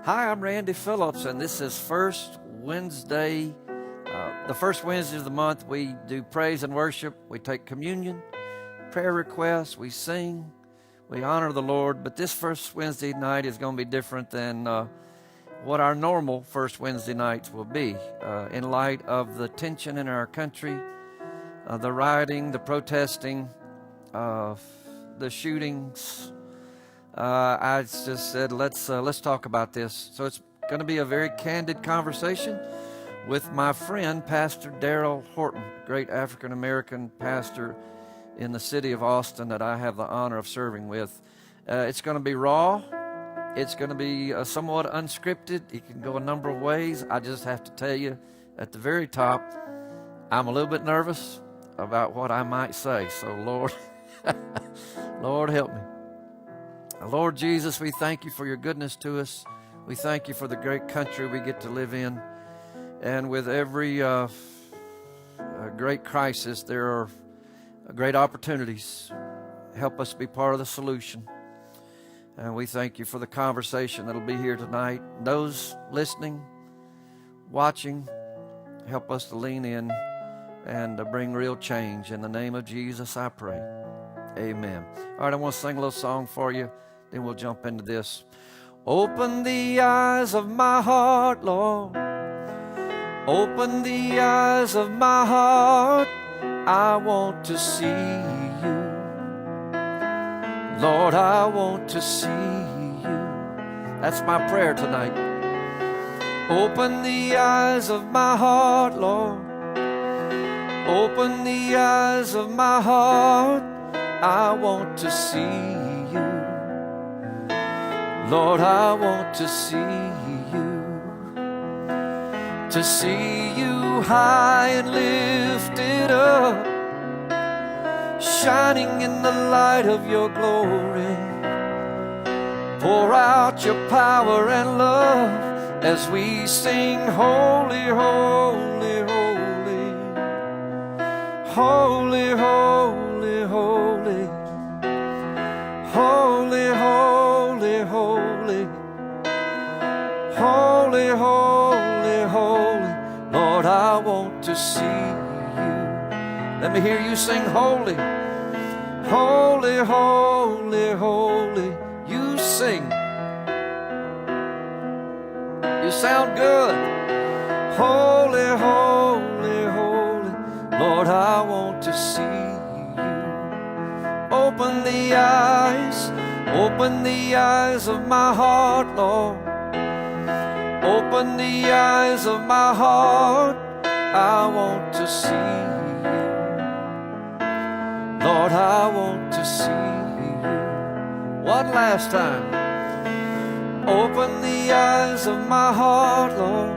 Hi, I'm Randy Phillips, and this is First Wednesday. The first Wednesday of the month, we do praise and worship. We take communion, prayer requests, we sing, we honor the Lord. But this first Wednesday night is going to be different than what our normal first Wednesday nights will be. In light of the tension in our country, the rioting, the protesting, the shootings, I just said, let's talk about this. So it's going to be a very candid conversation with my friend, Pastor Daryl Horton, great African-American pastor in the city of Austin that I have the honor of serving with. It's going to be raw. It's going to be somewhat unscripted. It can go a number of ways. I just have to tell you at the very top, I'm a little bit nervous about what I might say. So, Lord, Lord, help me. Lord Jesus, we thank you for your goodness to us. We thank you for the great country we get to live in. And with every great crisis, there are great opportunities. Help us be part of the solution. And we thank you for the conversation that'll be here tonight. Those listening, watching, help us to lean in and bring real change. In the name of Jesus, I pray. Amen. All right, I want to sing a little song for you. Then we'll jump into this. Open the eyes of my heart, Lord. Open the eyes of my heart. I want to see you. Lord, I want to see you. That's my prayer tonight. Open the eyes of my heart, Lord. Open the eyes of my heart. I want to see you. Lord, I want to see you. To see you high and lifted up, shining in the light of your glory. Pour out your power and love as we sing, holy, holy, holy. Holy, holy, holy. Holy, holy, holy. Holy, holy, holy. Lord, I want to see you. Let me hear you sing, holy. Holy, holy, holy. You sing. You sound good. Holy, holy, holy. Lord, I want to see you. Open the eyes of my heart, Lord. Open the eyes of my heart. I want to see you. Lord, I want to see you. One last time. Open the eyes of my heart, Lord.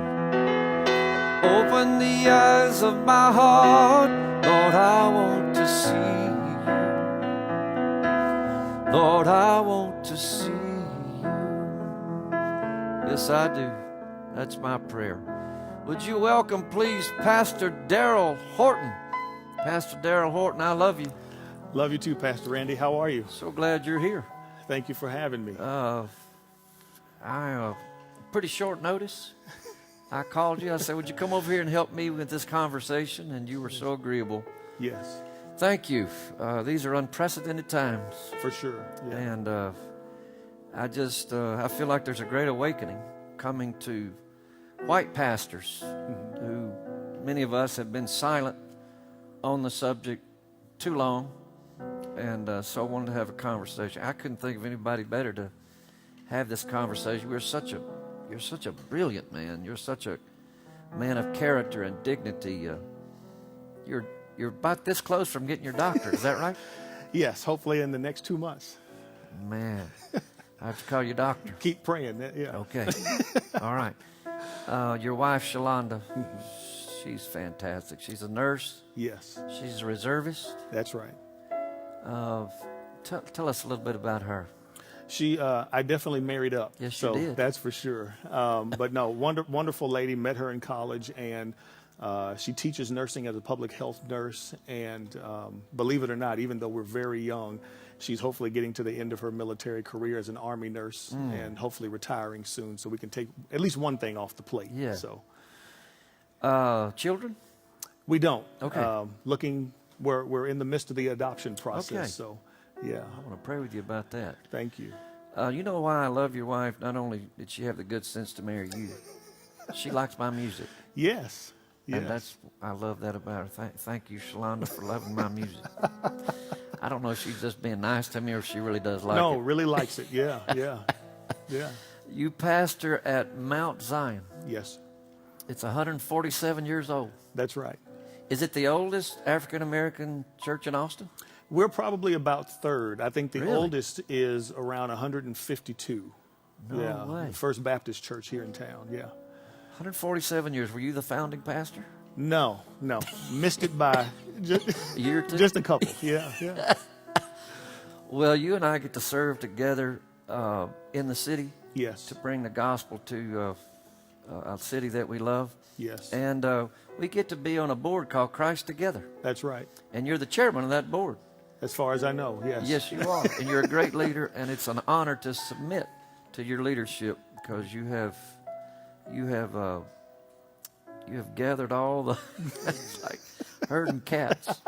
Open the eyes of my heart. Lord, I want to see you. Lord, I want to see you. Yes, I do. That's my prayer. Would you welcome, please, Pastor Daryl Horton. Pastor Daryl Horton, I love you. Love you too, Pastor Randy. How are you? So glad you're here. Thank you for having me. Pretty short notice. I called you. I said, would you come over here and help me with this conversation? And you were so agreeable. Yes. Thank you. These are unprecedented times. For sure. Yeah. And I feel like there's a great awakening coming to white pastors who many of us have been silent on the subject too long. And so I wanted to have a conversation. I couldn't think of anybody better to have this conversation. You're such a brilliant man. You're such a man of character and dignity. You're about this close from getting your doctorate. Is that right? Yes, hopefully in the next 2 months. Man, I have to call you doctor. Keep praying. Yeah. Okay. All right. Your wife, Shalonda, she's fantastic. She's a nurse. Yes. She's a reservist. That's right. Tell us a little bit about her. I definitely married up. Yes, you did. That's for sure. But no, wonderful lady. Met her in college, and She teaches nursing as a public health nurse, and believe it or not, even though we're very young, she's hopefully getting to the end of her military career as an Army nurse and hopefully retiring soon, so we can take at least one thing off the plate. Yeah. So, children? we don't. Okay. We're in the midst of the adoption process. Okay. So, yeah. I want to pray with you about that. Thank you. You know why I love your wife? Not only did she have the good sense to marry you, she likes my music. Yes. And I love that about her. Thank you, Shalonda, for loving my music. I don't know if she's just being nice to me or if she really does like it. No, really likes it. Yeah. You pastor at Mount Zion. Yes, It's 147 years old. that's right. Is it the oldest African-American church in Austin? We're probably about third. I think the Really? oldest is around 152. No way. The First Baptist Church here in town. Yeah. 147 years. Were you the founding pastor? No. Missed it by A year or two? just a couple. Yeah. Well, you and I get to serve together in the city Yes. to bring the gospel to a city that we love. Yes. And we get to be on a board called Christ Together. That's right. And you're the chairman of that board. As far as I know. Yes. Yes, you are. And you're a great leader, and it's an honor to submit to your leadership because you have gathered all the it's like herding cats,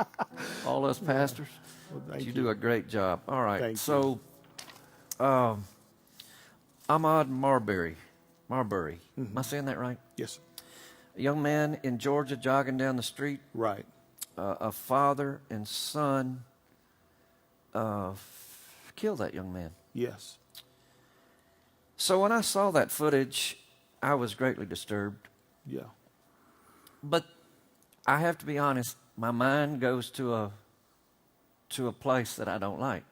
all us pastors. Well, thank You do a great job. All right. Thank So, Ahmaud Marbury. Am I saying that right? Yes. A young man in Georgia jogging down the street. Right. A father and son killed that young man. Yes. So when I saw that footage, I was greatly disturbed. Yeah. But I have to be honest, my mind goes to a place that I don't like,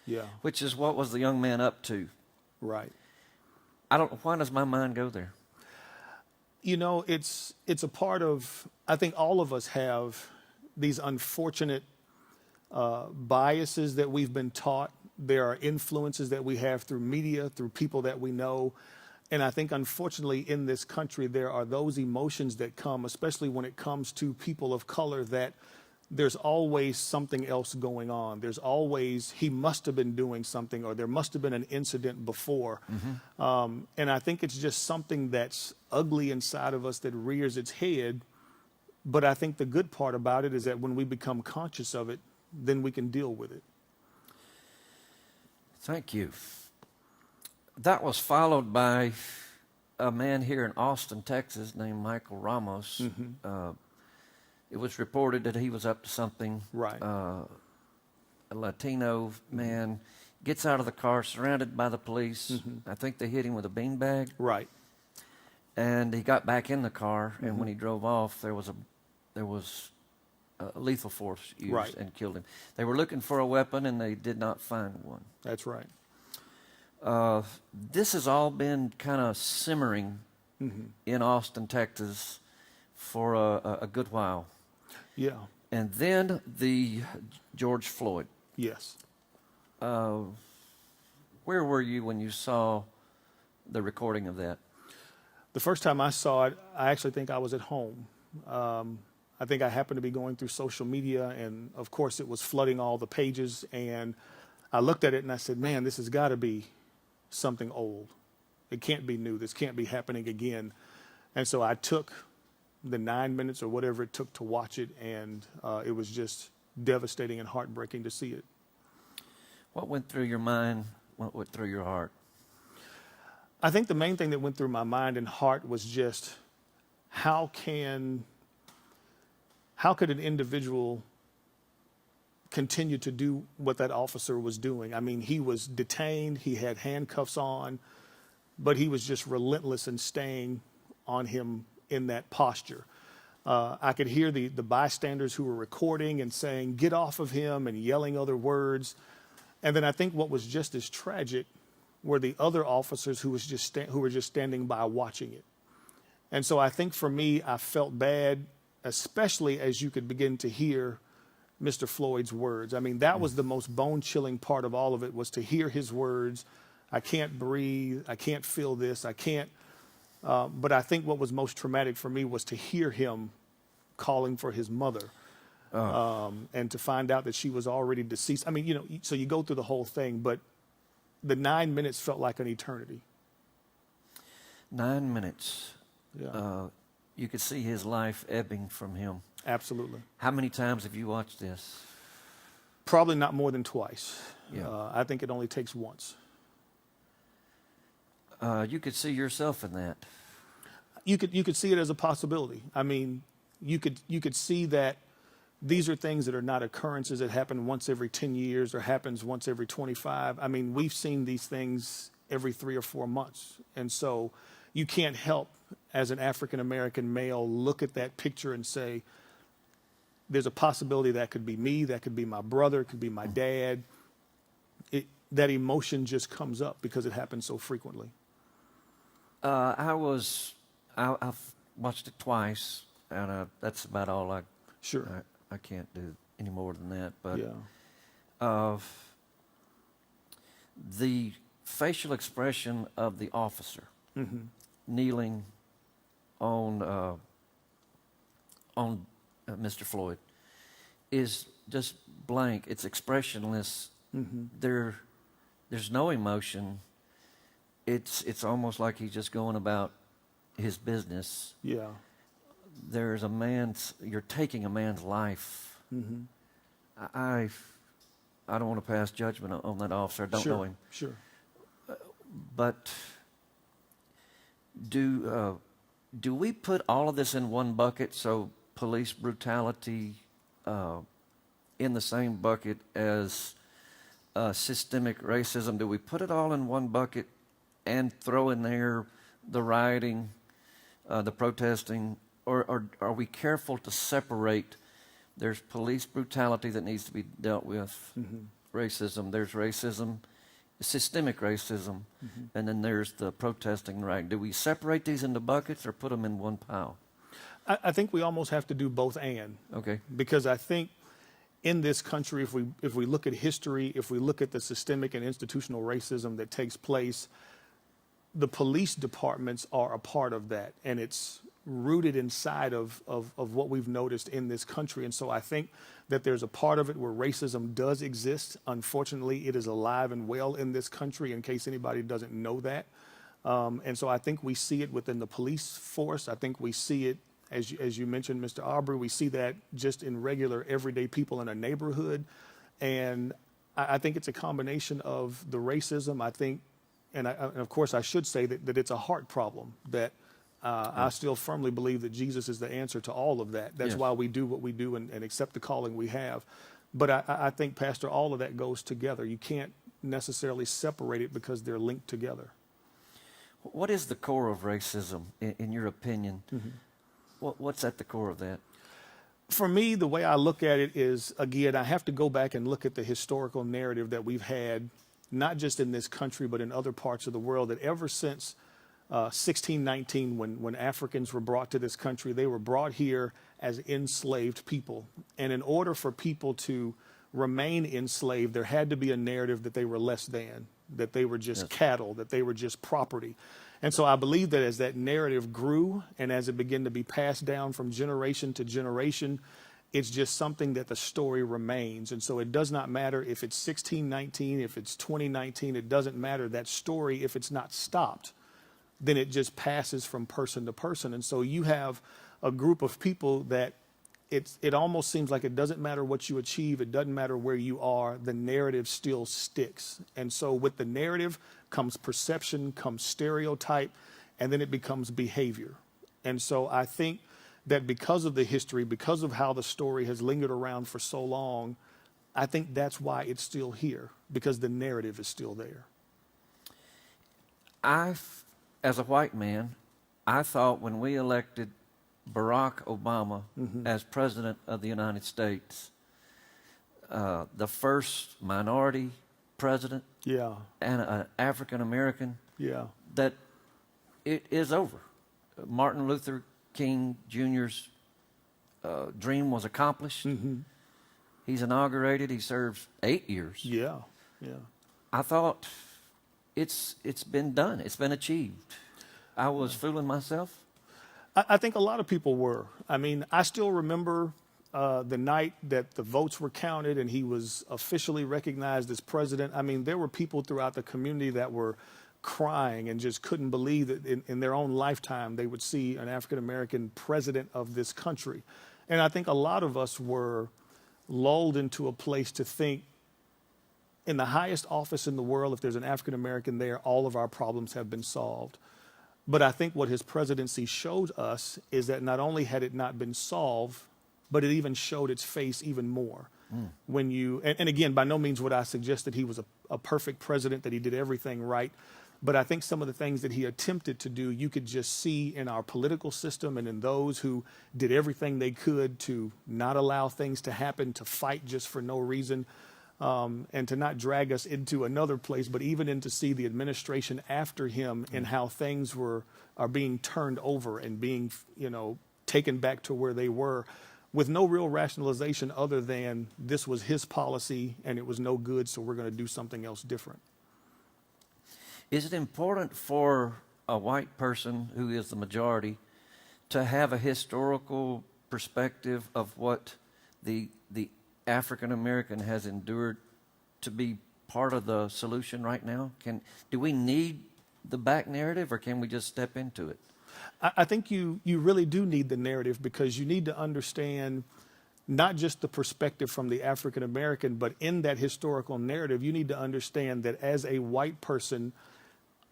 Yeah. which is what was the young man up to. Right. Why does my mind go there? You know, it's a part of, I think all of us have these unfortunate biases that we've been taught. There are influences that we have through media, through people that we know. And I think, unfortunately, in this country, there are those emotions that come, especially when it comes to people of color, that there's always something else going on. There's always, he must have been doing something, or there must have been an incident before. And I think it's just something that's ugly inside of us that rears its head. But I think the good part about it is that when we become conscious of it, then we can deal with it. Thank you. That was followed by a man here in Austin, Texas, named Michael Ramos. It was reported that he was up to something. Right. A Latino man gets out of the car, surrounded by the police. I think they hit him with a beanbag. Right. And he got back in the car, and when he drove off, there was lethal force used Right. and killed him. They were looking for a weapon, and they did not find one. That's right. This has all been kind of simmering in Austin, Texas for a good while. Yeah. And then the George Floyd. Yes. Where were you when you saw the recording of that? The first time I saw it, I actually think I was at home. I think I happened to be going through social media, and of course it was flooding all the pages, and I looked at it and I said, man, this has got to be something old. It can't be new. This can't be happening again. And so I took the 9 minutes or whatever it took to watch it, and it was just devastating and heartbreaking to see it. What went through your mind? What went through your heart? I think the main thing that went through my mind and heart was just how could an individual continue to do what that officer was doing? I mean, he was detained, he had handcuffs on, but he was just relentless in staying on him in that posture. I could hear the bystanders who were recording and saying, "Get off of him," and yelling other words. And then I think what was just as tragic were the other officers who were just standing by watching it. And so I think for me, I felt bad, especially as you could begin to hear Mr. Floyd's words. I mean, that was the most bone-chilling part of all of it, was to hear his words. I can't breathe. I can't feel this. I can't. But I think what was most traumatic for me was to hear him calling for his mother. And to find out that she was already deceased. I mean, you know, so you go through the whole thing, but the 9 minutes felt like an eternity. 9 minutes. Yeah. You could see his life ebbing from him. Absolutely. How many times have you watched this? Probably not more than twice. Yeah. I think it only takes once. You could see yourself in that. You could see it as a possibility. I mean, you could see that these are things that are not occurrences that happen once every 10 years or happens once every 25. I mean, we've seen these things every 3 or 4 months. And so you can't help, as an African-American male, look at that picture and say, there's a possibility that could be me, that could be my brother, it could be my dad. That emotion just comes up because it happens so frequently. I've watched it twice, and that's about all Sure. I can't do any more than that. But Yeah. The facial expression of the officer kneeling on Mr. Floyd is just blank. It's expressionless. There's no emotion. It's almost like he's just going about his business. Yeah. You're taking a man's life. I don't want to pass judgment on that officer. I don't know him. Sure. But do we put all of this in one bucket? So police brutality in the same bucket as systemic racism? Do we put it all in one bucket and throw in there the rioting, the protesting, or are we careful to separate? There's police brutality that needs to be dealt with. Racism. There's racism, systemic racism, and then there's the protesting right. Do we separate these into buckets or put them in one pile? I think we almost have to do both and. Okay. Because I think in this country, if we look at history, if we look at the systemic and institutional racism that takes place, the police departments are a part of that, and it's rooted inside of what we've noticed in this country. And so I think that there's a part of it where racism does exist. Unfortunately, it is alive and well in this country, in case anybody doesn't know that. And so I think we see it within the police force. I think we see it, as you mentioned, Mr. Aubrey, we see that just in regular, everyday people in a neighborhood. And I think it's a combination of the racism, I think, and of course I should say that it's a heart problem, that I still firmly believe that Jesus is the answer to all of that. That's why we do what we do and accept the calling we have. But I think, Pastor, all of that goes together. You can't necessarily separate it because they're linked together. What is the core of racism, in your opinion? What's at the core of that? For me, the way I look at it is, again, I have to go back and look at the historical narrative that we've had, not just in this country, but in other parts of the world, that ever since 1619, when Africans were brought to this country, they were brought here as enslaved people. And in order for people to remain enslaved, there had to be a narrative that they were less than, that they were just cattle, that they were just property. And so I believe that as that narrative grew and as it began to be passed down from generation to generation, it's just something that the story remains. And so it does not matter if it's 1619, if it's 2019, it doesn't matter. That story, if it's not stopped, then it just passes from person to person. And so you have a group of people that it almost seems like it doesn't matter what you achieve, it doesn't matter where you are, the narrative still sticks. And so with the narrative comes perception, comes stereotype, and then it becomes behavior. And so I think that because of the history, because of how the story has lingered around for so long, I think that's why it's still here, because the narrative is still there. As a white man, I thought when we elected Barack Obama as president of the United States, the first minority president and an African American, that it is over. Martin Luther King Jr.'s dream was accomplished. He's inaugurated. He serves 8 years. I thought it's been done. It's been achieved. I was fooling myself. I think a lot of people were. I mean, I still remember the night that the votes were counted and he was officially recognized as president. I mean, there were people throughout the community that were crying and just couldn't believe that in their own lifetime they would see an African-American president of this country. And I think a lot of us were lulled into a place to think, in the highest office in the world, if there's an African-American there, all of our problems have been solved. But I think what his presidency showed us is that not only had it not been solved, but it even showed its face even more. When you, and again, by no means would I suggest that he was a perfect president, that he did everything right. But I think some of the things that he attempted to do, you could just see in our political system and in those who did everything they could to not allow things to happen, to fight just for no reason, and to not drag us into another place, but even in to see the administration after him and how things are being turned over and being, taken back to where they were, with no real rationalization other than this was his policy and it was no good, so we're going to do something else different. Is it important for a white person who is the majority to have a historical perspective of what the African American has endured to be part of the solution right now? Do we need the back narrative, or can we just step into it? I think you really do need the narrative, because you need to understand not just the perspective from the African American, but in that historical narrative, you need to understand that as a white person,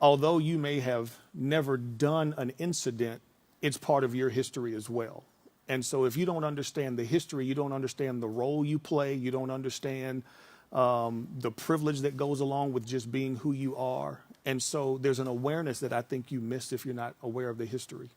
although you may have never done an incident, it's part of your history as well. And so if you don't understand the history, you don't understand the role you play, you don't understand the privilege that goes along with just being who you are. And so there's an awareness that I think you miss if you're not aware of the history.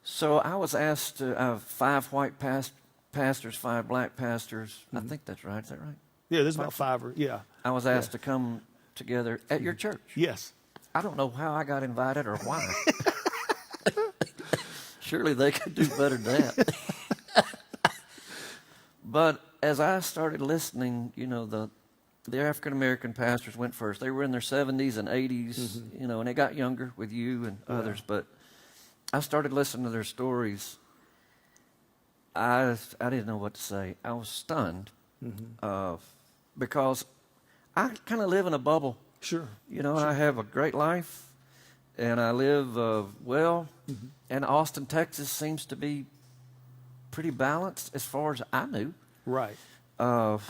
So I was asked to 5 white pastors, 5 black pastors. I think that's right. Is that right? Yeah, there's about 5 yeah. I was asked to come together at your church. Yes. I don't know how I got invited or why. Surely they could do better than that. But as I started listening, the African-American pastors went first. They were in their 70s and 80s, and they got younger with you and others. But I started listening to their stories. I didn't know what to say. I was stunned because I kind of live in a bubble. Sure. I have a great life, and I live well, and Austin, Texas seems to be pretty balanced as far as I knew. Right. But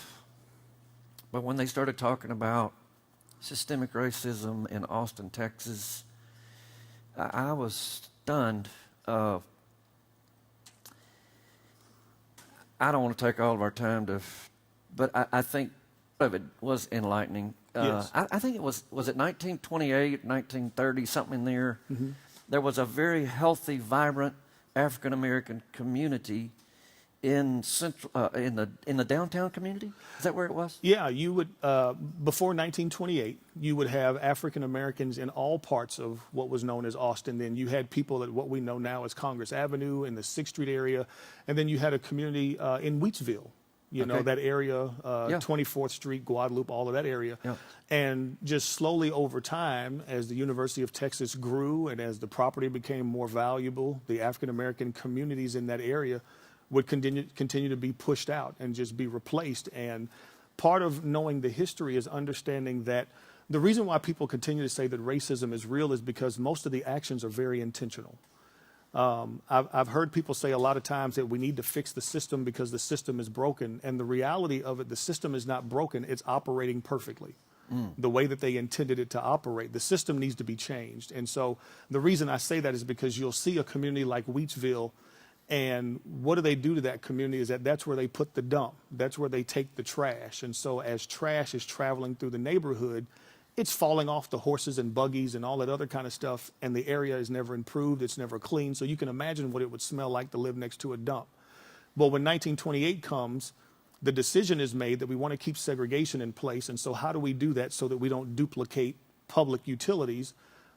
when they started talking about systemic racism in Austin, Texas, I was stunned. I don't want to take all of our time but I think part of it was enlightening. Yes. I think it was it 1928, 1930, something in there. There was a very healthy, vibrant African American community in the downtown community. Is that where it was? Yeah, you would before 1928, you would have African Americans in all parts of what was known as Austin. Then you had people at what we know now as Congress Avenue in the 6th Street area, and then you had a community in Wheatsville. That area, 24th Street, Guadalupe, all of that area. Yeah. And just slowly over time, as the University of Texas grew and as the property became more valuable, the African-American communities in that area would continue to be pushed out and just be replaced. And part of knowing the history is understanding that the reason why people continue to say that racism is real is because most of the actions are very intentional. I've heard people say a lot of times that we need to fix the system because the system is broken. And the reality of it, the system is not broken. It's operating perfectly. The way that they intended it to operate. The system needs to be changed. And so the reason I say that is because you'll see a community like Wheatsville, and what do they do to that community is that's where they put the dump. That's where they take the trash. And so as trash is traveling through the neighborhood, it's falling off the horses and buggies and all that other kind of stuff, and the area is never improved, it's never clean, so you can imagine what it would smell like to live next to a dump. Well, when 1928 comes, the decision is made that we want to keep segregation in place, and so how do we do that so that we don't duplicate public utilities?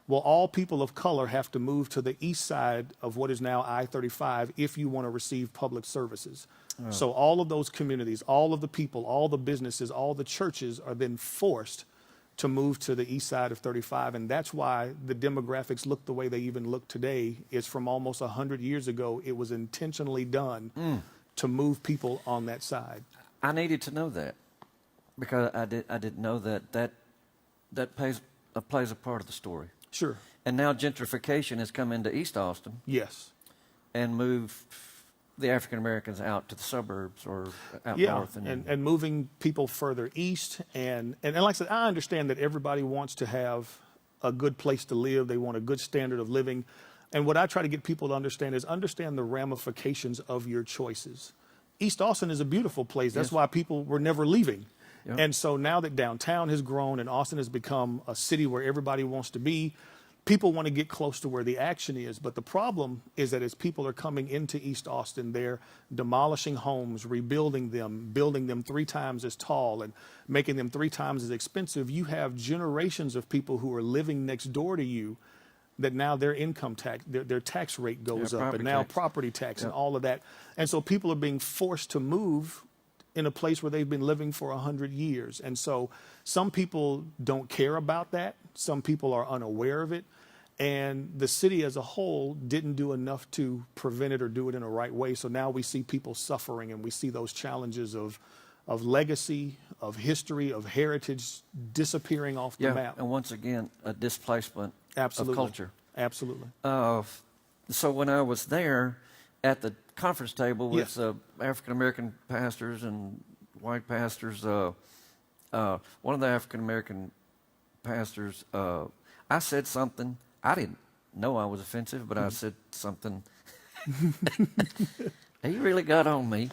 Well, all people of color have to move to the east side of what is now I-35 if you want to receive public services. Oh. So all of those communities, all of the people, all the businesses, all the churches are then forced to move to the east side of 35. And that's why the demographics look the way they even look today. Is from almost 100 years ago. It was intentionally done to move people on that side. I needed to know that because I didn't know that plays a part of the story. Sure. And now gentrification has come into East Austin. Yes. And moved the African Americans out to the suburbs or out north. And moving people further east. And like I said, I understand that everybody wants to have a good place to live. They want a good standard of living. And what I try to get people to understand is understand the ramifications of your choices. East Austin is a beautiful place. That's why people were never leaving. Yep. And so now that downtown has grown and Austin has become a city where everybody wants to be, people want to get close to where the action is. But the problem is that as people are coming into East Austin, they're demolishing homes, rebuilding them, building them 3 times as tall and making them 3 times as expensive. You have generations of people who are living next door to you that now their income tax, their tax rate goes up, and now property tax and all of that. And so people are being forced to move in a place where they've been living for 100 years. And so some people don't care about that. Some people are unaware of it. And the city as a whole didn't do enough to prevent it or do it in a right way. So now we see people suffering, and we see those challenges of legacy, of history, of heritage disappearing off the map. And once again, a displacement of culture. Absolutely. So when I was there at the conference table with African American pastors and white pastors, one of the African American pastors, I said something. I didn't know I was offensive, but I said something. He really got on me.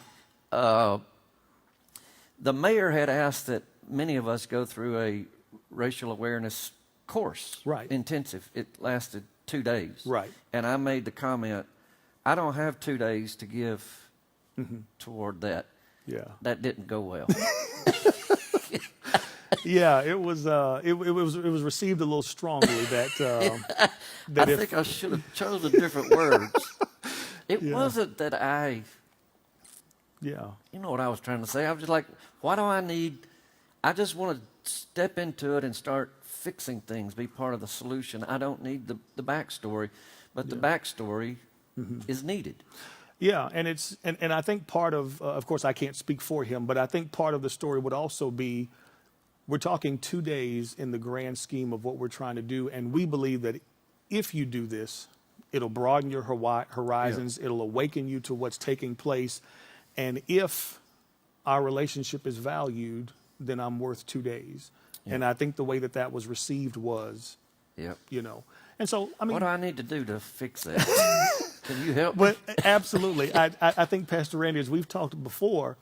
The mayor had asked that many of us go through a racial awareness course, intensive. It lasted 2 days. Right. And I made the comment, I don't have 2 days to give toward that. Yeah. That didn't go well. Yeah, it was received a little strongly that I think I should have chosen different words. It wasn't that you know what I was trying to say. I was just like, why do I just want to step into it and start fixing things, be part of the solution. I don't need the backstory, but the backstory is needed. Yeah, and I think part of course I can't speak for him, but I think part of the story would also be, we're talking 2 days in the grand scheme of what we're trying to do, and we believe that if you do this, it'll broaden your horizons, it'll awaken you to what's taking place, and if our relationship is valued, then I'm worth 2 days. And I think the way that was received was, you know. And so, I mean, what do I need to do to fix that? Can you help me? But absolutely. I think, Pastor Randy, as we've talked before,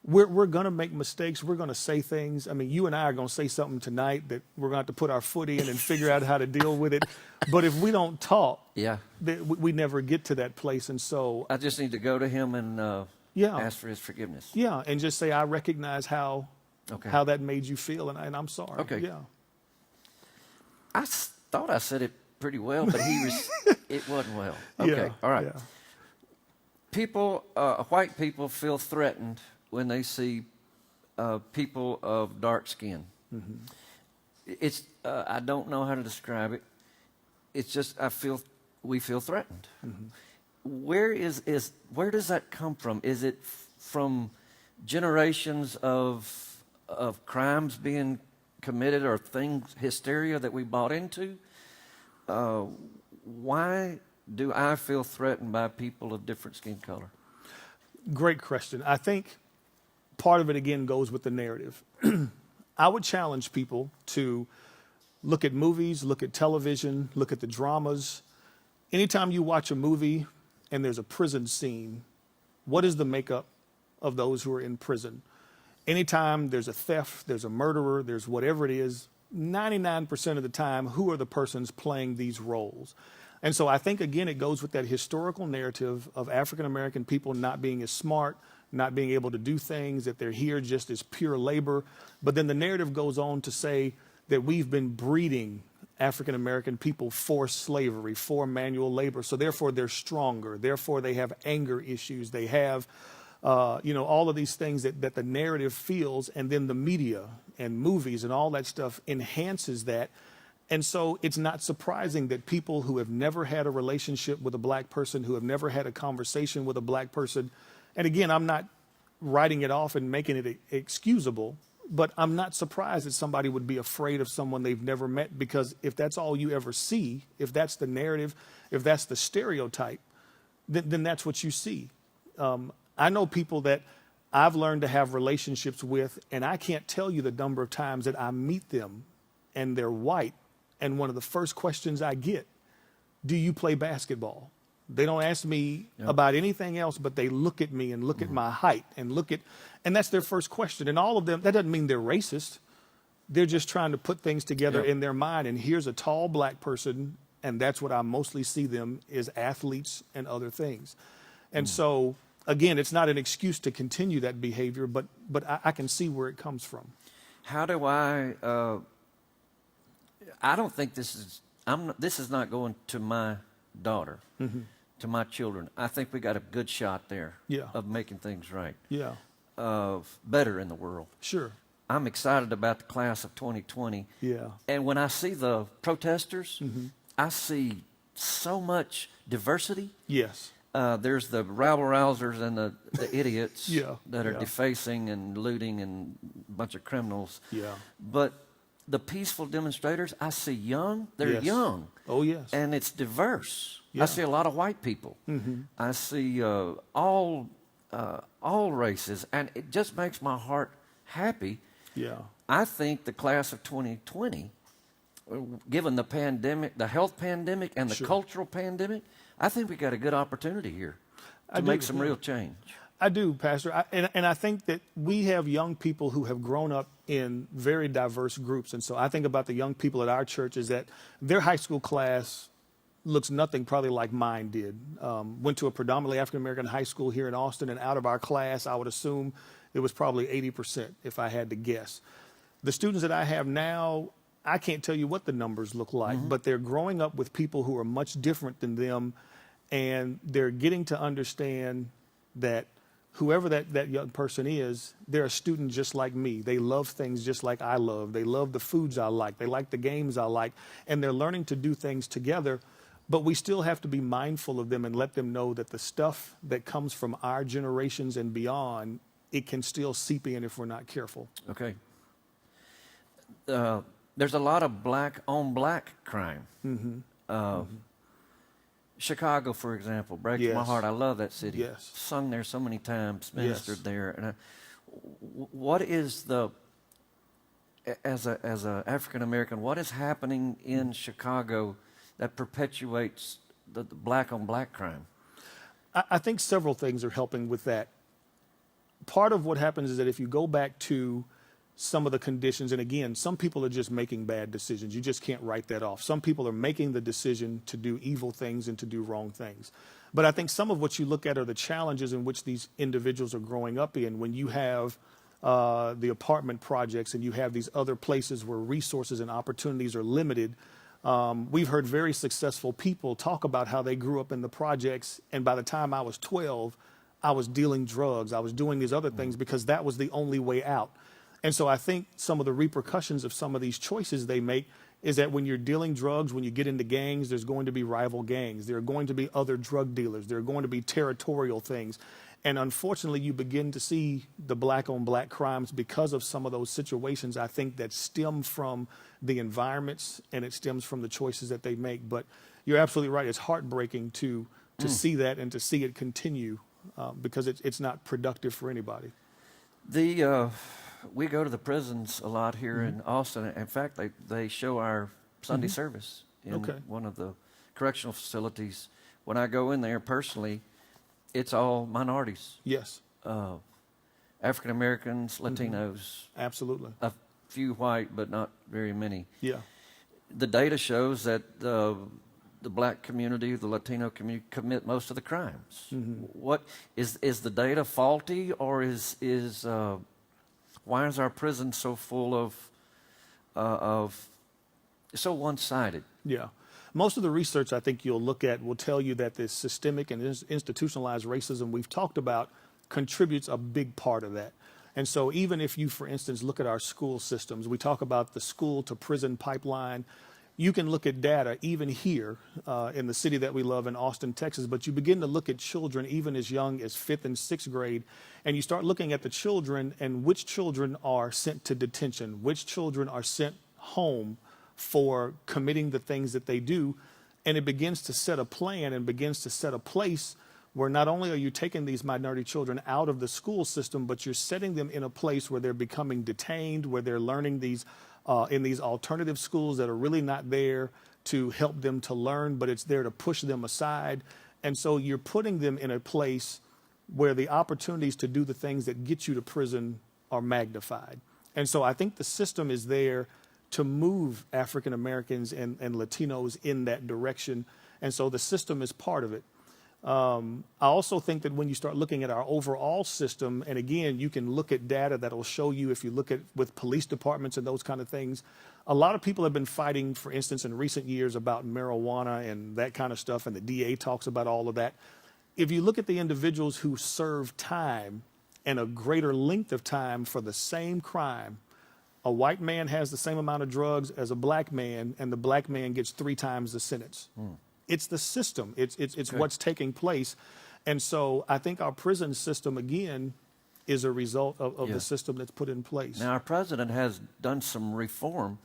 we're going to make mistakes. We're going to say things. I mean, you and I are going to say something tonight that we're going to have to put our foot in and figure out how to deal with it. But if we don't talk, we never get to that place. And so I just need to go to him and ask for his forgiveness. Yeah, and just say, I recognize how that made you feel, and I'm sorry. Okay. Yeah. I thought I said it pretty well, but it wasn't well. Okay. Yeah, all right. yeah. People, white people feel threatened when they see people of dark skin. It's I don't know how to describe it. It's just we feel threatened. Where does that come from? Is it from generations of crimes being committed or hysteria that we bought into? Why do I feel threatened by people of different skin color? Great question. I think part of it, again, goes with the narrative. I would challenge people to look at movies, look at television, look at the dramas. Anytime you watch a movie and there's a prison scene, what is the makeup of those who are in prison? Anytime there's a theft, there's a murderer, there's whatever it is, 99% of the time, who are the persons playing these roles? And so I think, again, it goes with that historical narrative of African-American people not being as smart, not being able to do things, that they're here just as pure labor. But then the narrative goes on to say that we've been breeding African-American people for slavery, for manual labor. So therefore, they're stronger. Therefore, they have anger issues. They have all of these things that the narrative feels, and then the media and movies and all that stuff enhances that. And so it's not surprising that people who have never had a relationship with a black person, who have never had a conversation with a black person, and again, I'm not writing it off and making it excusable, but I'm not surprised that somebody would be afraid of someone they've never met, because if that's all you ever see, if that's the narrative, if that's the stereotype, then that's what you see. I know people that I've learned to have relationships with, and I can't tell you the number of times that I meet them and they're white, and one of the first questions I get, do you play basketball? They don't ask me about anything else, but they look at me and look at my height and and that's their first question. And all of them, that doesn't mean they're racist. They're just trying to put things together in their mind. And here's a tall black person, and that's what I mostly see them, is athletes and other things. And so, again, it's not an excuse to continue that behavior, but I can see where it comes from. How do I don't think this is not going to my daughter, to my children. I think we got a good shot there of making things right. Yeah. Of better in the world. Sure. I'm excited about the class of 2020. Yeah. And when I see the protesters, I see so much diversity. Yes. There's the rabble-rousers and the idiots that are Yeah. defacing and looting and a bunch of criminals. Yeah. But the peaceful demonstrators, I see young. They're young. Oh, yes. And it's diverse. Yeah. I see a lot of white people. I see all races, and it just makes my heart happy. Yeah. I think the class of 2020, given the pandemic, the health pandemic, and the cultural pandemic, I think we got a good opportunity here to make some real change. I do, Pastor. And I think that we have young people who have grown up in very diverse groups. And so I think about the young people at our church is that their high school class looks nothing probably like mine did. Went to a predominantly African-American high school here in Austin, and out of our class, I would assume it was probably 80%, if I had to guess. The students that I have now, I can't tell you what the numbers look like, but they're growing up with people who are much different than them, and they're getting to understand that whoever that young person is, they're a student just like me. They love things just like I love. They love the foods I like. They like the games I like, and they're learning to do things together. But we still have to be mindful of them and let them know that the stuff that comes from our generations and beyond, it can still seep in if we're not careful. Okay. There's a lot of black-on-black crime. Chicago, for example, breaks my heart. I love that city. Yes. Sung there so many times, ministered there. And what is as a African American, what is happening in Chicago that perpetuates the black-on-black crime? I think several things are helping with that. Part of what happens is that if you go back to some of the conditions, and again, some people are just making bad decisions. You just can't write that off. Some people are making the decision to do evil things and to do wrong things. But I think some of what you look at are the challenges in which these individuals are growing up in. When you have the apartment projects and you have these other places where resources and opportunities are limited, we've heard very successful people talk about how they grew up in the projects, and by the time I was 12, I was dealing drugs. I was doing these other things because that was the only way out. And so I think some of the repercussions of some of these choices they make is that when you're dealing drugs, when you get into gangs, there's going to be rival gangs. There are going to be other drug dealers. There are going to be territorial things. And unfortunately, you begin to see the black-on-black crimes because of some of those situations, I think, that stem from the environments, and it stems from the choices that they make. But you're absolutely right. It's heartbreaking to see that and to see it continue because it's not productive for anybody. We go to the prisons a lot here in Austin. In fact, they show our Sunday service in one of the correctional facilities. When I go in there personally, it's all minorities. Yes. African Americans, Latinos. Absolutely. A few white, but not very many. Yeah. The data shows that the black community, the Latino community, commit most of the crimes. What is the data faulty, or why is our prison so full of so one-sided? Yeah. Most of the research I think you'll look at will tell you that this systemic and institutionalized racism we've talked about contributes a big part of that. And so even if you, for instance, look at our school systems, we talk about the school to prison pipeline. You can look at data even here in the city that we love in Austin, Texas, but you begin to look at children even as young as 5th and 6th grade, and you start looking at the children and which children are sent to detention, which children are sent home for committing the things that they do, and it begins to set a plan and begins to set a place where not only are you taking these minority children out of the school system, but you're setting them in a place where they're becoming detained, where they're learning these in these alternative schools that are really not there to help them to learn, but it's there to push them aside. And so you're putting them in a place where the opportunities to do the things that get you to prison are magnified. And so I think the system is there to move African Americans and Latinos in that direction. And so the system is part of it. I also think that when you start looking at our overall system, and again, you can look at data that will show you, if you look at with police departments and those kind of things, a lot of people have been fighting, for instance, in recent years about marijuana and that kind of stuff, and the DA talks about all of that. If you look at the individuals who serve time and a greater length of time for the same crime, a white man has the same amount of drugs as a black man, and the black man gets 3 times the sentence. It's the system. It's okay. What's taking place. And so I think our prison system, again, is a result of the system that's put in place. Now, our president has done some reform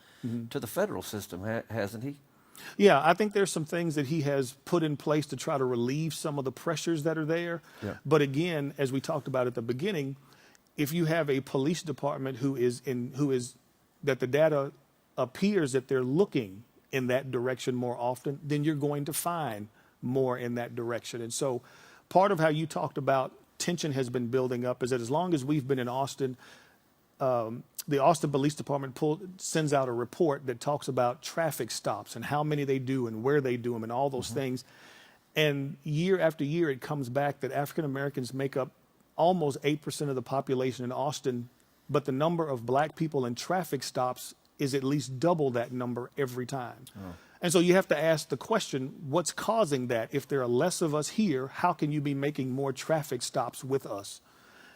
to the federal system, hasn't he? Yeah, I think there's some things that he has put in place to try to relieve some of the pressures that are there. Yeah. But again, as we talked about at the beginning, if you have a police department who is that the data appears that they're looking in that direction more often, then you're going to find more in that direction. And so part of how you talked about tension has been building up is that as long as we've been in Austin, the Austin Police Department sends out a report that talks about traffic stops and how many they do and where they do them and all those things. And year after year, it comes back that African Americans make up almost 8% of the population in Austin, but the number of black people in traffic stops is at least double that number every time. Oh. And so you have to ask the question, what's causing that? If there are less of us here, how can you be making more traffic stops with us?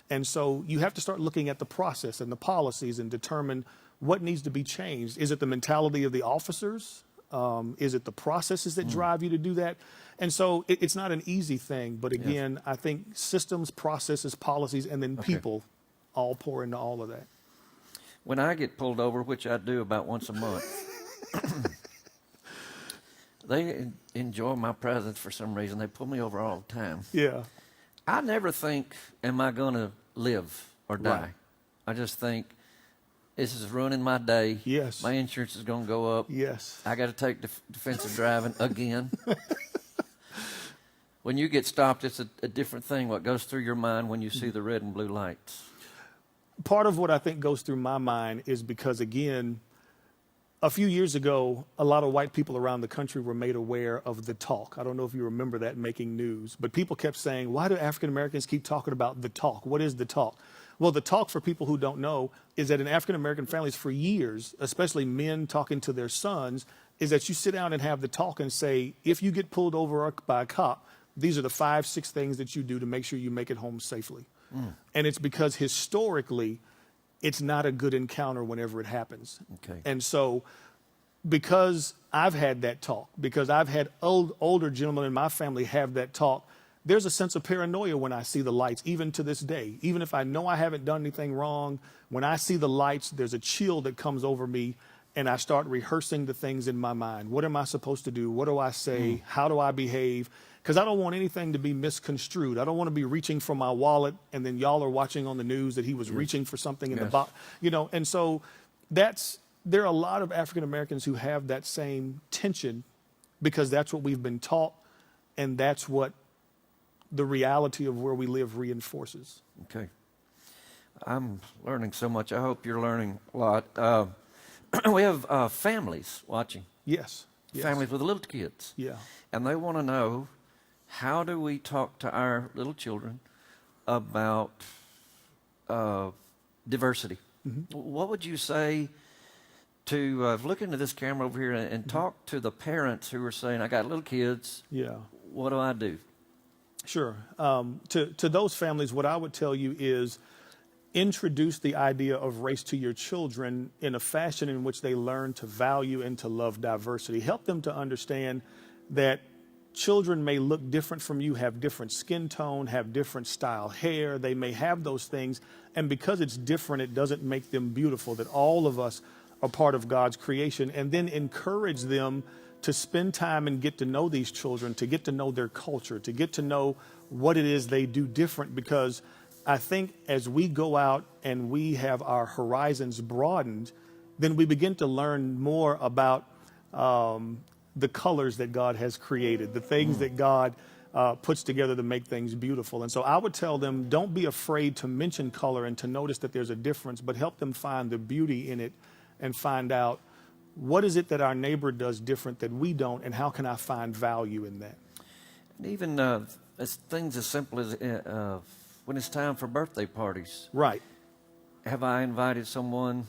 And so you have to start looking at the process and the policies and determine what needs to be changed. Is it the mentality of the officers? Is it the processes that drive you to do that? And so it's not an easy thing, but again, I think systems, processes, policies, and then people all pour into all of that. When I get pulled over, which I do about once a month, they enjoy my presence for some reason. They pull me over all the time. Yeah. I never think, am I going to live or die? Right. I just think, this is ruining my day. Yes. My insurance is going to go up. Yes. I got to take defensive driving again. When you get stopped, it's a different thing. What goes through your mind when you see the red and blue lights? Part of what I think goes through my mind is because, again, a few years ago, a lot of white people around the country were made aware of the talk. I don't know if you remember that making news, but people kept saying, why do African Americans keep talking about the talk? What is the talk? Well, the talk, for people who don't know, is that in African American families for years, especially men talking to their sons, is that you sit down and have the talk and say, if you get pulled over by a cop, these are the 5, 6 things that you do to make sure you make it home safely. And it's because historically, it's not a good encounter whenever it happens. Okay. And so because I've had that talk, because I've had older gentlemen in my family have that talk, there's a sense of paranoia when I see the lights, even to this day. Even if I know I haven't done anything wrong, when I see the lights, there's a chill that comes over me, and I start rehearsing the things in my mind. What am I supposed to do? What do I say? How do I behave? Because I don't want anything to be misconstrued. I don't want to be reaching for my wallet and then y'all are watching on the news that he was reaching for something in the box. You know, and so there are a lot of African Americans who have that same tension because that's what we've been taught, and that's what the reality of where we live reinforces. Okay. I'm learning so much. I hope you're learning a lot. We have families watching. Yes. Families with little kids. Yeah. And they want to know, how do we talk to our little children about diversity? What would you say to look into this camera over here and talk to the parents who are saying, I got little kids. Yeah. What do I do? Sure. To those families, what I would tell you is, introduce the idea of race to your children in a fashion in which they learn to value and to love diversity. Help them to understand that children may look different from you, have different skin tone, have different style hair. They may have those things. And because it's different, it doesn't make them beautiful, that all of us are part of God's creation. And then encourage them to spend time and get to know these children, to get to know their culture, to get to know what it is they do different. Because I think as we go out and we have our horizons broadened, then we begin to learn more about the colors that God has created, the things that God puts together to make things beautiful. And so I would tell them, don't be afraid to mention color and to notice that there's a difference, but help them find the beauty in it and find out, what is it that our neighbor does different that we don't, and how can I find value in that? And even as things as simple as when it's time for birthday parties. Right. Have I invited someone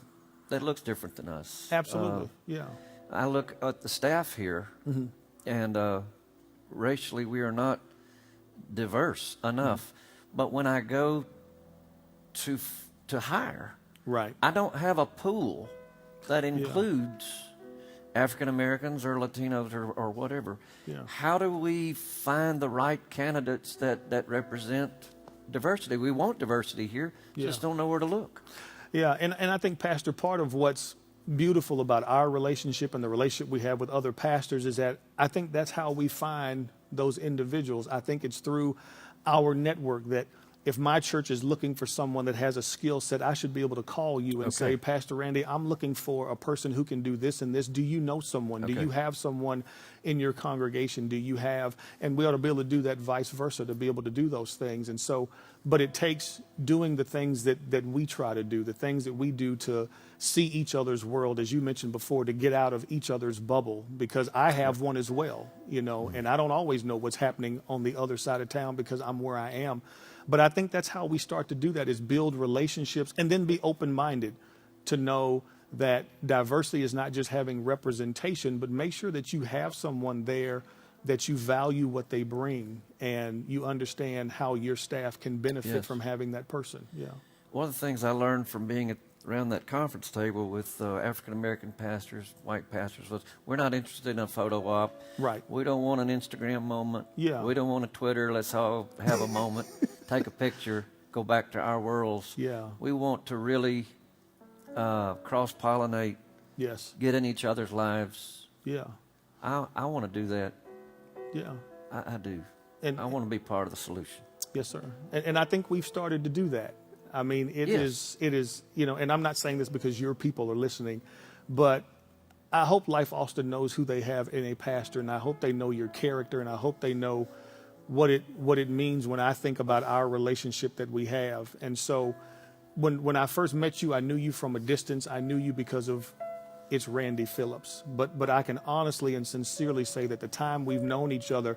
that looks different than us? Absolutely, yeah. I look at the staff here, and racially we are not diverse enough. But when I go to hire, Right. I don't have a pool that includes African Americans or Latinos or whatever. Yeah. How do we find the right candidates that represent diversity? We want diversity here, just don't know where to look. Yeah, and I think, Pastor, part of what's beautiful about our relationship and the relationship we have with other pastors is that I think that's how we find those individuals. I think it's through our network that if my church is looking for someone that has a skill set, I should be able to call you and say, Pastor Randy, I'm looking for a person who can do this and this. Do you know someone? Do you have someone in your congregation? Do you have, and we ought to be able to do that vice versa, to be able to do those things. And so, but it takes doing the things that we try to do, the things that we do to see each other's world, as you mentioned before, to get out of each other's bubble, because I have one as well, you know, and I don't always know what's happening on the other side of town because I'm where I am. But I think that's how we start to do that, is build relationships and then be open-minded to know that diversity is not just having representation, but make sure that you have someone there that you value what they bring and you understand how your staff can benefit from having that person. Yeah. One of the things I learned from being around that conference table with African-American pastors, white pastors, was we're not interested in a photo op. Right. We don't want an Instagram moment. Yeah. We don't want a Twitter, let's all have a moment, take a picture, go back to our worlds. Yeah. We want to really cross-pollinate, get in each other's lives. Yeah. I want to do that. Yeah. I do. And I want to be part of the solution. Yes, sir. And I think we've started to do that. I mean, it is, you know, and I'm not saying this because your people are listening, but I hope Life Austin knows who they have in a pastor, and I hope they know your character, and I hope they know what it means when I think about our relationship that we have. And so when I first met you, I knew you from a distance. I knew you because of it's Randy Phillips. But I can honestly and sincerely say that the time we've known each other,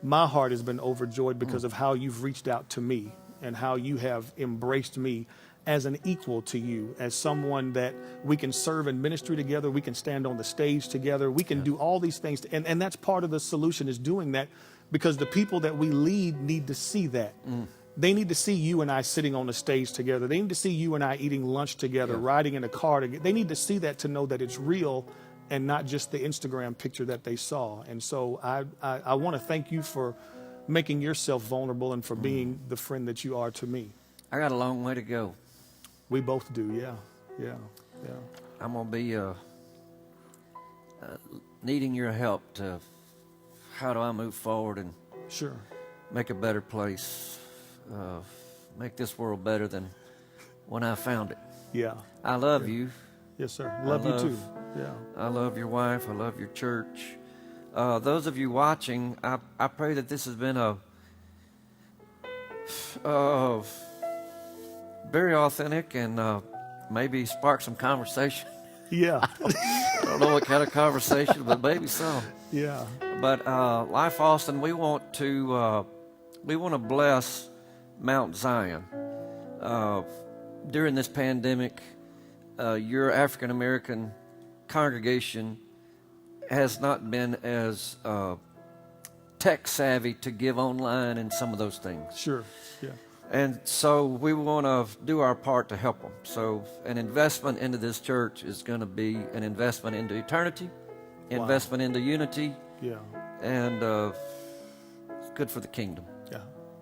my heart has been overjoyed because of how you've reached out to me and how you have embraced me as an equal to you, as someone that we can serve in ministry together, we can stand on the stage together, we can do all these things. And that's part of the solution, is doing that, because the people that we lead need to see that. They need to see you and I sitting on the stage together. They need to see you and I eating lunch together, riding in a car together. They need to see that to know that it's real and not just the Instagram picture that they saw. And so I want to thank you for making yourself vulnerable and for being the friend that you are to me. I got a long way to go. We both do, yeah. I'm going to be needing your help to how do I move forward and make a better place, make this world better than when I found it. Yeah. I love you. Yes, sir. Love you too. Yeah. I love your wife. I love your church. Those of you watching, I pray that this has been a very authentic and maybe spark some conversation. Yeah. I don't know what kind of conversation, but maybe so. Yeah. But Life Austin, we want to bless Mount Zion. During this pandemic, your African American congregation has not been as tech savvy to give online and some of those things. Sure. Yeah. And so we want to do our part to help them. So an investment into this church is going to be an investment into eternity, investment into unity, and it's good for the kingdom. Yeah.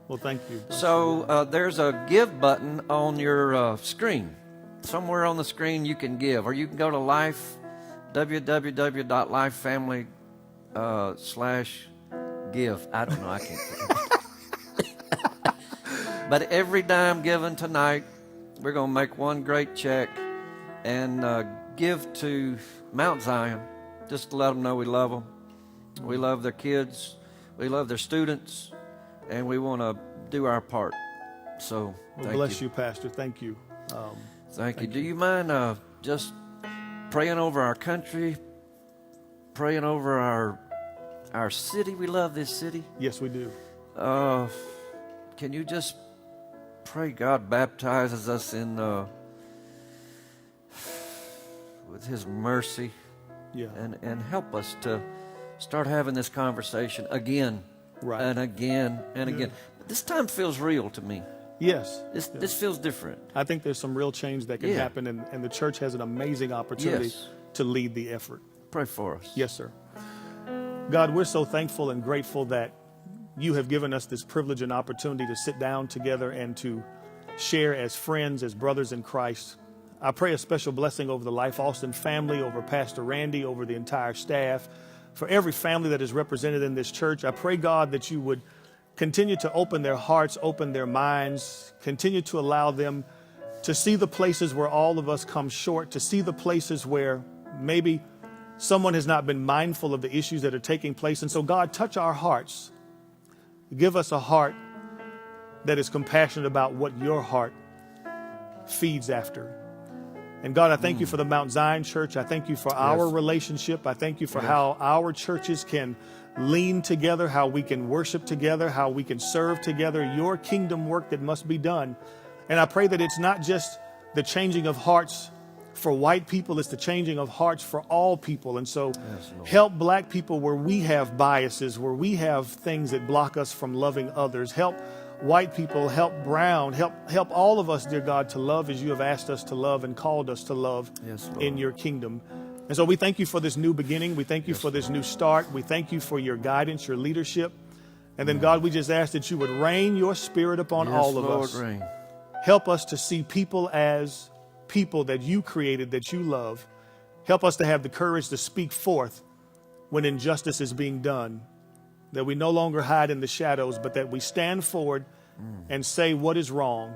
Well, thank you. So there's a give button on your screen. Somewhere on the screen you can give, or you can go to www.lifefamily/give. I don't know. I can't. But every dime given tonight, we're going to make one great check and give to Mount Zion, just to let them know we love them. We love their kids. We love their students. And we want to do our part. So, bless you, Pastor. Thank you. Thank you. Do you mind just praying over our country, praying over our city? We love this city. Yes, we do. Can you just pray God baptizes us in with His mercy, and help us to start having this conversation again, and again and again. But this time feels real to me. Yes. This feels different. I think there's some real change that can happen, and the church has an amazing opportunity to lead the effort. Pray for us. Yes, sir. God, we're so thankful and grateful that you have given us this privilege and opportunity to sit down together and to share as friends, as brothers in Christ. I pray a special blessing over the Life Austin family, over Pastor Randy, over the entire staff, for every family that is represented in this church. I pray, God, that you would continue to open their hearts, open their minds, continue to allow them to see the places where all of us come short, to see the places where maybe someone has not been mindful of the issues that are taking place. And so, God, touch our hearts. Give us a heart that is compassionate about what your heart feeds after. And God, I thank you for the Mount Zion Church. I thank you for our relationship. I thank you for how our churches can lean together, how we can worship together, how we can serve together, your kingdom work that must be done. And I pray that it's not just the changing of hearts for white people, it's the changing of hearts for all people. And so help black people where we have biases, where we have things that block us from loving others. Help white people, help brown, help all of us, dear God, to love as you have asked us to love and called us to love in your kingdom. And so we thank you for this new beginning. We thank you for this new start. We thank you for your guidance, your leadership. And then, God, we just ask that you would rain your spirit upon all of us. Rain. Help us to see people as people that you created, that you love. Help us to have the courage to speak forth when injustice is being done, that we no longer hide in the shadows, but that we stand forward and say what is wrong,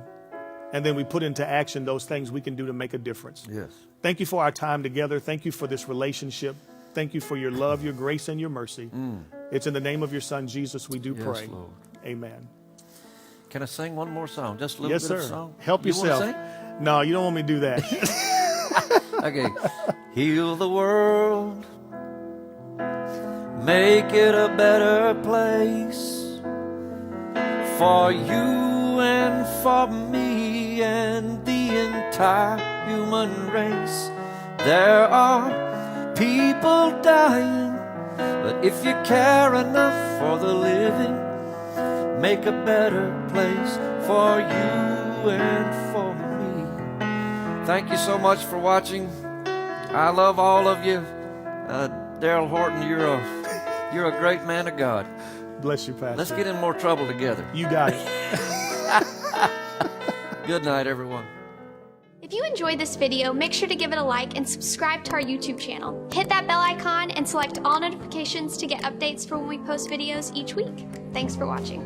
and then we put into action those things we can do to make a difference. Yes. Thank you for our time together. Thank you for this relationship. Thank you for your love, your grace, and your mercy. It's in the name of your Son, Jesus, we do pray. Lord. Amen. Can I sing one more song? Just a little bit of a song? Help yourself. You want to sing? No, you don't want me to do that. Okay. Heal the world. Make it a better place for you and for me and the entire human race. There are people dying, but if you care enough for the living, make a better place for you and for me. Thank you so much for watching. I love all of you. Daryl Horton, you're a great man of God. Bless you, Pastor. Let's get in more trouble together. You got it. Good night, everyone. If you enjoyed this video, make sure to give it a like and subscribe to our YouTube channel. Hit that bell icon and select all notifications to get updates for when we post videos each week. Thanks for watching.